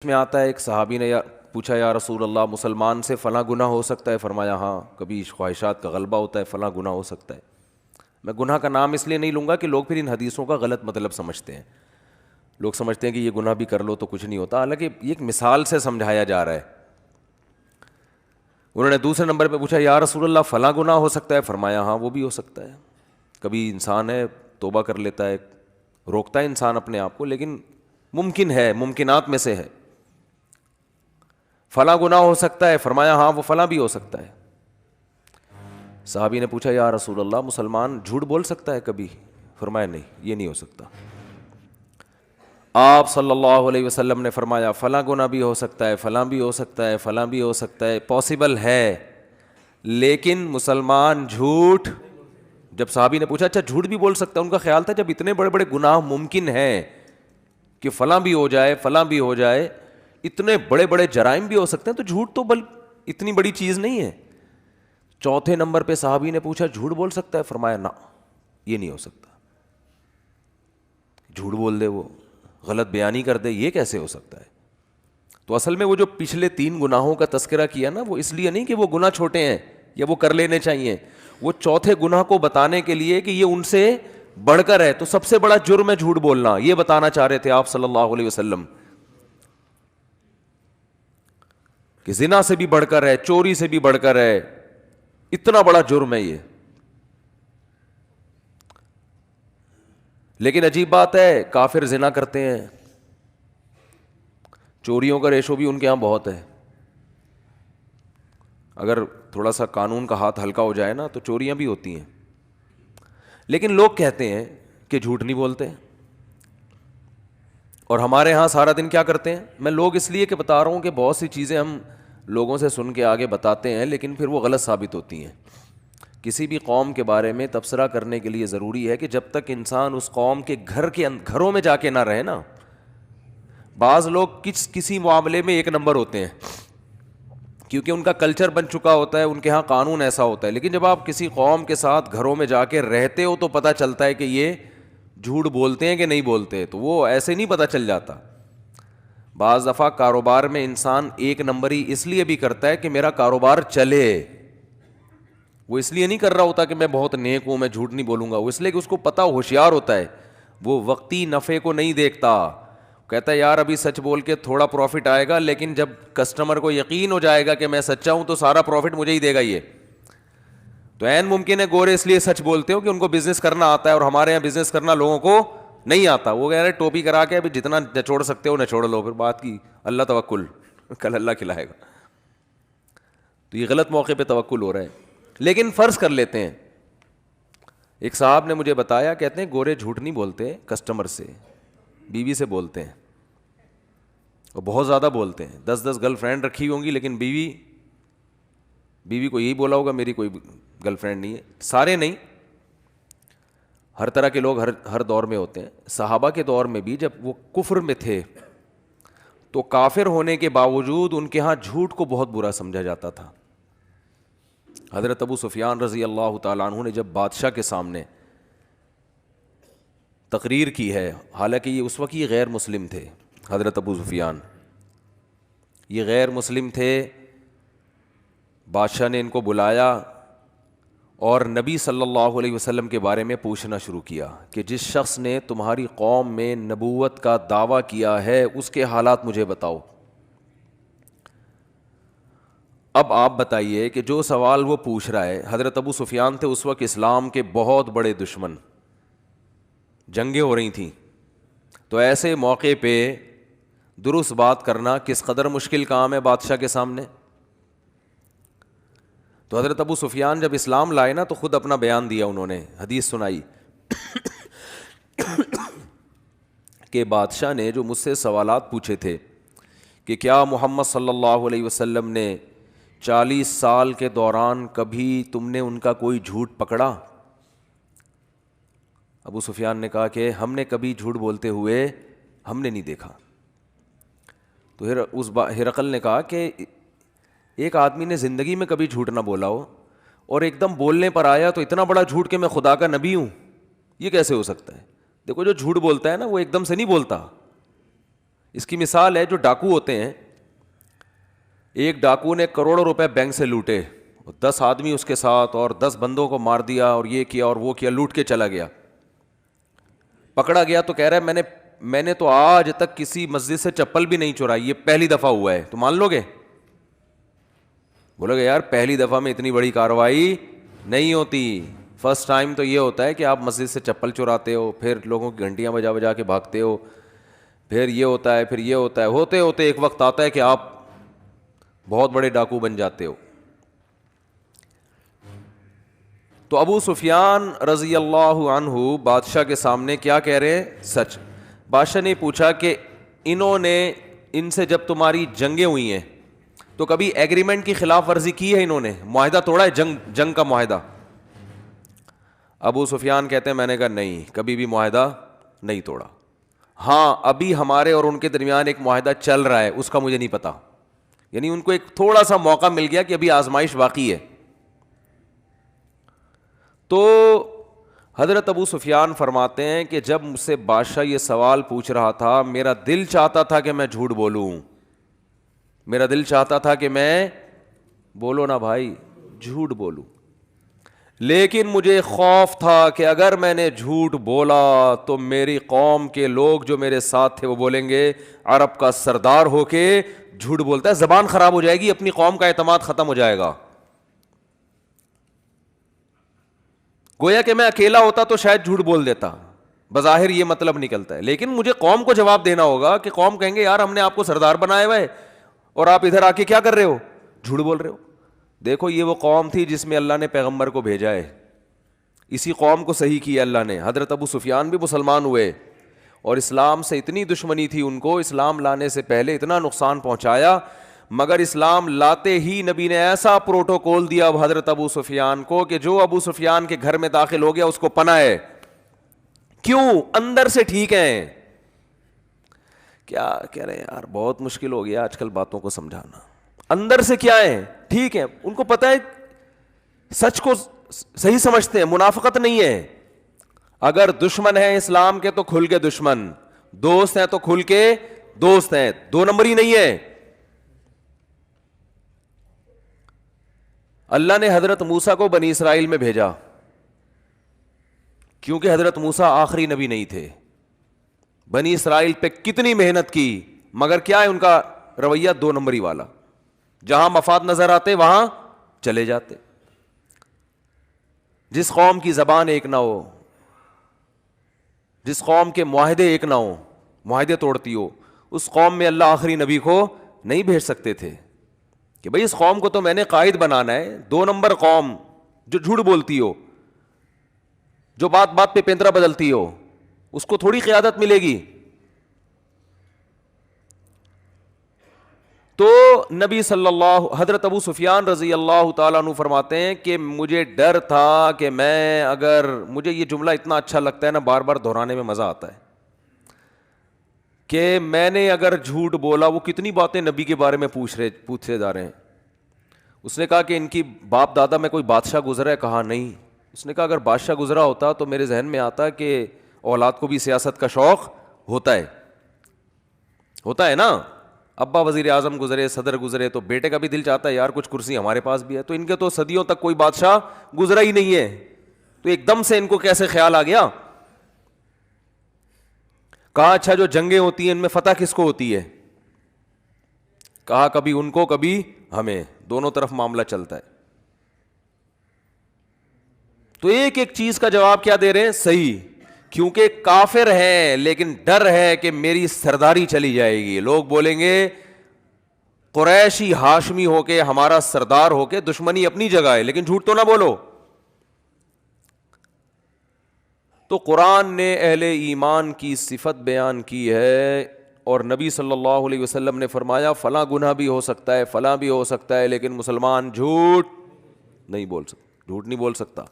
میں آتا ہے ایک صحابی نے پوچھا یا رسول اللہ مسلمان سے فلاں گناہ ہو سکتا ہے؟ فرمایا ہاں، کبھی خواہشات کا غلبہ ہوتا ہے، فلاں گناہ ہو سکتا ہے۔ میں گناہ کا نام اس لیے نہیں لوں گا کہ لوگ پھر ان حدیثوں کا غلط مطلب سمجھتے ہیں، لوگ سمجھتے ہیں کہ یہ گناہ بھی کر لو تو کچھ نہیں ہوتا، حالانکہ یہ ایک مثال سے سمجھایا جا رہا ہے۔ انہوں نے دوسرے نمبر پہ پوچھا یا رسول اللہ فلاں گناہ ہو سکتا ہے؟ فرمایا ہاں وہ بھی ہو سکتا ہے۔ کبھی انسان ہے توبہ کر لیتا ہے، روکتا ہے انسان اپنے آپ کو، لیکن ممکن ہے، ممکنات میں سے ہے۔ فلاں گناہ ہو سکتا ہے؟ فرمایا ہاں وہ فلاں بھی ہو سکتا ہے۔ صحابی نے پوچھا یا رسول اللہ مسلمان جھوٹ بول سکتا ہے کبھی؟ فرمایا نہیں، یہ نہیں ہو سکتا۔ آپ صلی اللہ علیہ وسلم نے فرمایا فلاں گناہ بھی ہو سکتا ہے، فلاں بھی ہو سکتا ہے، فلاں بھی ہو سکتا ہے، پاسبل ہے، لیکن مسلمان جھوٹ۔ جب صحابی نے پوچھا اچھا جھوٹ بھی بول سکتا ہے، ان کا خیال تھا جب اتنے بڑے بڑے گناہ ممکن ہیں کہ فلاں بھی ہو جائے، فلاں بھی ہو جائے، اتنے بڑے بڑے جرائم بھی ہو سکتے ہیں، تو جھوٹ تو اتنی بڑی چیز نہیں ہے۔ چوتھے نمبر پہ صحابی نے پوچھا جھوٹ بول سکتا ہے؟ فرمایا نہ، یہ نہیں ہو سکتا۔ جھوٹ بول دے، وہ غلط بیانی کر دے، یہ کیسے ہو سکتا ہے؟ تو اصل میں وہ جو پچھلے 3 گناہوں کا تذکرہ کیا نا، وہ اس لیے نہیں کہ وہ گناہ چھوٹے ہیں یا وہ کر لینے چاہیے، وہ چوتھے گناہ کو بتانے کے لیے کہ یہ ان سے بڑھ کر ہے، تو سب سے بڑا جرم ہے جھوٹ بولنا، یہ بتانا چاہ رہے تھے آپ صلی اللہ علیہ وسلم، کہ زنا سے بھی بڑھ کر ہے، چوری سے بھی بڑھ کر ہے، اتنا بڑا جرم ہے یہ۔ لیکن عجیب بات ہے، کافر زنا کرتے ہیں، چوریوں کا ریشو بھی ان کے ہاں بہت ہے۔ اگر تھوڑا سا قانون کا ہاتھ ہلکا ہو جائے نا تو چوریاں بھی ہوتی ہیں، لیکن لوگ کہتے ہیں کہ جھوٹ نہیں بولتے۔ اور ہمارے ہاں سارا دن کیا کرتے ہیں؟ میں لوگ اس لیے کہ بتا رہا ہوں کہ بہت سی چیزیں ہم لوگوں سے سن کے آگے بتاتے ہیں، لیکن پھر وہ غلط ثابت ہوتی ہیں۔ کسی بھی قوم کے بارے میں تبصرہ کرنے کے لیے ضروری ہے کہ جب تک انسان اس قوم کے گھروں میں جا کے نہ رہے نا، بعض لوگ کسی معاملے میں ایک نمبر ہوتے ہیں کیونکہ ان کا کلچر بن چکا ہوتا ہے، ان کے ہاں قانون ایسا ہوتا ہے، لیکن جب آپ کسی قوم کے ساتھ گھروں میں جا کے رہتے ہو تو پتہ چلتا ہے کہ یہ جھوٹ بولتے ہیں کہ نہیں بولتے، تو وہ ایسے نہیں پتہ چل جاتا۔ بعض دفعہ کاروبار میں انسان ایک نمبری اس لیے بھی کرتا ہے کہ میرا کاروبار چلے، وہ اس لیے نہیں کر رہا ہوتا کہ میں بہت نیک ہوں، میں جھوٹ نہیں بولوں گا، وہ اس لیے کہ اس کو پتہ، ہوشیار ہوتا ہے، وہ وقتی نفع کو نہیں دیکھتا، کہتا ہے یار ابھی سچ بول کے تھوڑا پروفٹ آئے گا، لیکن جب کسٹمر کو یقین ہو جائے گا کہ میں سچا ہوں تو سارا پروفٹ مجھے ہی دے گا یہ۔ تو عین ممکن ہے گورے اس لیے سچ بولتے ہو کہ ان کو بزنس کرنا آتا ہے، اور ہمارے یہاں بزنس کرنا لوگوں کو نہیں آتا، وہ کہہ رہے ٹوپی کرا کے ابھی جتنا نچوڑ سکتے ہو نچوڑ لو، پھر بات کی اللہ توکل، کل اللہ کھلائے گا۔ تو یہ غلط موقع پہ توکل ہو رہا ہے۔ لیکن فرض کر لیتے ہیں، ایک صاحب نے مجھے بتایا، کہتے ہیں گورے جھوٹ نہیں بولتے کسٹمر سے، بیوی سے بولتے ہیں، اور بہت زیادہ بولتے ہیں، 10 گرل فرینڈ رکھی ہوں گی، لیکن بیوی کو یہی بولا ہوگا میری کوئی گرل فرینڈ نہیں ہے۔ سارے نہیں، ہر طرح کے لوگ ہر دور میں ہوتے ہیں۔ صحابہ کے دور میں بھی جب وہ کفر میں تھے تو کافر ہونے کے باوجود ان کے ہاں جھوٹ کو بہت برا سمجھا جاتا تھا۔ حضرت ابو سفیان رضی اللہ تعالیٰ عنہ نے جب بادشاہ کے سامنے تقریر کی ہے، حالانکہ یہ اس وقت یہ غیر مسلم تھے، حضرت ابو سفیان یہ غیر مسلم تھے، بادشاہ نے ان کو بلایا اور نبی صلی اللہ علیہ وسلم کے بارے میں پوچھنا شروع کیا کہ جس شخص نے تمہاری قوم میں نبوت کا دعویٰ کیا ہے اس کے حالات مجھے بتاؤ۔ اب آپ بتائیے کہ جو سوال وہ پوچھ رہا ہے، حضرت ابو سفیان تھے اس وقت اسلام کے بہت بڑے دشمن، جنگیں ہو رہی تھیں، تو ایسے موقع پہ درست بات کرنا کس قدر مشکل کام ہے بادشاہ کے سامنے۔ تو حضرت ابو سفیان جب اسلام لائے نا تو خود اپنا بیان دیا، انہوں نے حدیث سنائی کہ بادشاہ نے جو مجھ سے سوالات پوچھے تھے کہ کیا محمد صلی اللہ علیہ وسلم نے 40 سال کے دوران کبھی تم نے ان کا کوئی جھوٹ پکڑا؟ ابو سفیان نے کہا کہ ہم نے کبھی جھوٹ بولتے ہوئے ہم نے نہیں دیکھا۔ تو اس ہرقل نے کہا کہ ایک آدمی نے زندگی میں کبھی جھوٹ نہ بولا ہو اور ایک دم بولنے پر آیا تو اتنا بڑا جھوٹ کہ میں خدا کا نبی ہوں، یہ کیسے ہو سکتا ہے؟ دیکھو جو جھوٹ بولتا ہے نا وہ ایک دم سے نہیں بولتا، اس کی مثال ہے جو ڈاکو ہوتے ہیں. ایک ڈاکو نے کروڑوں روپے بینک سے لوٹے, 10 آدمی اس کے ساتھ, اور 10 بندوں کو مار دیا اور یہ کیا اور وہ کیا, لوٹ کے چلا گیا. پکڑا گیا تو کہہ رہا ہے میں نے تو آج تک کسی مسجد سے چپل بھی نہیں چرائی, یہ پہلی دفعہ ہوا ہے. تو مان لو گے؟ بولو گے یار پہلی دفعہ میں اتنی بڑی کارروائی نہیں ہوتی. فرسٹ ٹائم تو یہ ہوتا ہے کہ آپ مسجد سے چپل چراتے ہو, پھر لوگوں کی گھنٹیاں بجا بجا کے بھاگتے ہو, پھر یہ ہوتا ہے, پھر یہ ہوتا ہے. ہوتے ہوتے ایک وقت آتا ہے کہ آپ بہت بڑے ڈاکو بن جاتے ہو. تو ابو سفیان رضی اللہ عنہ بادشاہ کے سامنے کیا کہہ رہے ہیں؟ سچ. بادشاہ نے پوچھا کہ انہوں نے ان سے جب تمہاری جنگیں ہوئی ہیں تو کبھی ایگریمنٹ کی خلاف ورزی کی ہے؟ انہوں نے معاہدہ توڑا ہے, جنگ کا معاہدہ؟ ابو سفیان کہتے ہیں میں نے کہا نہیں, کبھی بھی معاہدہ نہیں توڑا. ہاں ابھی ہمارے اور ان کے درمیان ایک معاہدہ چل رہا ہے, اس کا مجھے نہیں پتا. یعنی ان کو ایک تھوڑا سا موقع مل گیا کہ ابھی آزمائش باقی ہے. تو حضرت ابو سفیان فرماتے ہیں کہ جب مجھ سے بادشاہ یہ سوال پوچھ رہا تھا, میرا دل چاہتا تھا کہ میں جھوٹ بولوں, میرا دل چاہتا تھا کہ میں, بولو نا بھائی, جھوٹ بولوں. لیکن مجھے خوف تھا کہ اگر میں نے جھوٹ بولا تو میری قوم کے لوگ جو میرے ساتھ تھے وہ بولیں گے عرب کا سردار ہو کے جھوٹ بولتا ہے, زبان خراب ہو جائے گی, اپنی قوم کا اعتماد ختم ہو جائے گا. گویا کہ میں اکیلا ہوتا تو شاید جھوٹ بول دیتا, بظاہر یہ مطلب نکلتا ہے, لیکن مجھے قوم کو جواب دینا ہوگا کہ قوم کہیں گے یار ہم نے آپ کو سردار بنایا ہوا ہے اور آپ ادھر آ کے کیا کر رہے ہو, جھوٹ بول رہے ہو. دیکھو یہ وہ قوم تھی جس میں اللہ نے پیغمبر کو بھیجا ہے, اسی قوم کو صحیح کیا اللہ نے. حضرت ابو سفیان بھی مسلمان ہوئے اور اسلام سے اتنی دشمنی تھی ان کو, اسلام لانے سے پہلے اتنا نقصان پہنچایا, مگر اسلام لاتے ہی نبی نے ایسا پروٹوکول دیا حضرت ابو سفیان کو کہ جو ابو سفیان کے گھر میں داخل ہو گیا اس کو پناہ ہے. کیوں؟ اندر سے ٹھیک ہیں. کیا کہہ رہے ہیں یار, بہت مشکل ہو گیا آج کل باتوں کو سمجھانا. اندر سے کیا ہے؟ ٹھیک ہے, ان کو پتہ ہے, سچ کو صحیح سمجھتے ہیں, منافقت نہیں ہے. اگر دشمن ہیں اسلام کے تو کھل کے دشمن, دوست ہیں تو کھل کے دوست ہیں, 2 نمبری نہیں ہے. اللہ نے حضرت موسیٰ کو بنی اسرائیل میں بھیجا کیونکہ حضرت موسیٰ آخری نبی نہیں تھے. بنی اسرائیل پہ کتنی محنت کی, مگر کیا ہے ان کا رویہ 2 نمبری والا, جہاں مفاد نظر آتے وہاں چلے جاتے. جس قوم کی زبان ایک نہ ہو, جس قوم کے معاہدے ایک نہ ہو, معاہدے توڑتی ہو, اس قوم میں اللہ آخری نبی کو نہیں بھیج سکتے تھے کہ بھئی اس قوم کو تو میں نے قائد بنانا ہے. 2 نمبر قوم جو جھوٹ بولتی ہو, جو بات بات پہ پیندرا بدلتی ہو, اس کو تھوڑی قیادت ملے گی. تو نبی صلی اللہ, حضرت ابو سفیان رضی اللہ تعالیٰ عنہ فرماتے ہیں کہ مجھے ڈر تھا کہ میں, اگر مجھے یہ جملہ اتنا اچھا لگتا ہے نا, بار بار دہرانے میں مزہ آتا ہے, کہ میں نے اگر جھوٹ بولا, وہ کتنی باتیں نبی کے بارے میں پوچھے جا رہے ہیں. اس نے کہا کہ ان کی باپ دادا میں کوئی بادشاہ گزرا ہے؟ کہا نہیں. اس نے کہا اگر بادشاہ گزرا ہوتا تو میرے ذہن میں آتا کہ اولاد کو بھی سیاست کا شوق ہوتا ہے نا. ابا وزیر اعظم گزرے, صدر گزرے, تو بیٹے کا بھی دل چاہتا ہے یار کچھ کرسی ہمارے پاس بھی ہے. تو ان کے تو صدیوں تک کوئی بادشاہ گزرا ہی نہیں ہے, تو ایک دم سے ان کو کیسے خیال آ گیا؟ کہا اچھا جو جنگیں ہوتی ہیں ان میں فتح کس کو ہوتی ہے؟ کہا کبھی ان کو کبھی ہمیں, دونوں طرف معاملہ چلتا ہے. تو ایک ایک چیز کا جواب کیا دے رہے ہیں؟ صحیح, کیونکہ کافر ہیں لیکن ڈر ہے کہ میری سرداری چلی جائے گی. لوگ بولیں گے قریشی ہاشمی ہو کے, ہمارا سردار ہو کے, دشمنی اپنی جگہ ہے لیکن جھوٹ تو نہ بولو. تو قرآن نے اہل ایمان کی صفت بیان کی ہے, اور نبی صلی اللہ علیہ وسلم نے فرمایا فلاں گناہ بھی ہو سکتا ہے, فلاں بھی ہو سکتا ہے, لیکن مسلمان جھوٹ نہیں بول سکتا.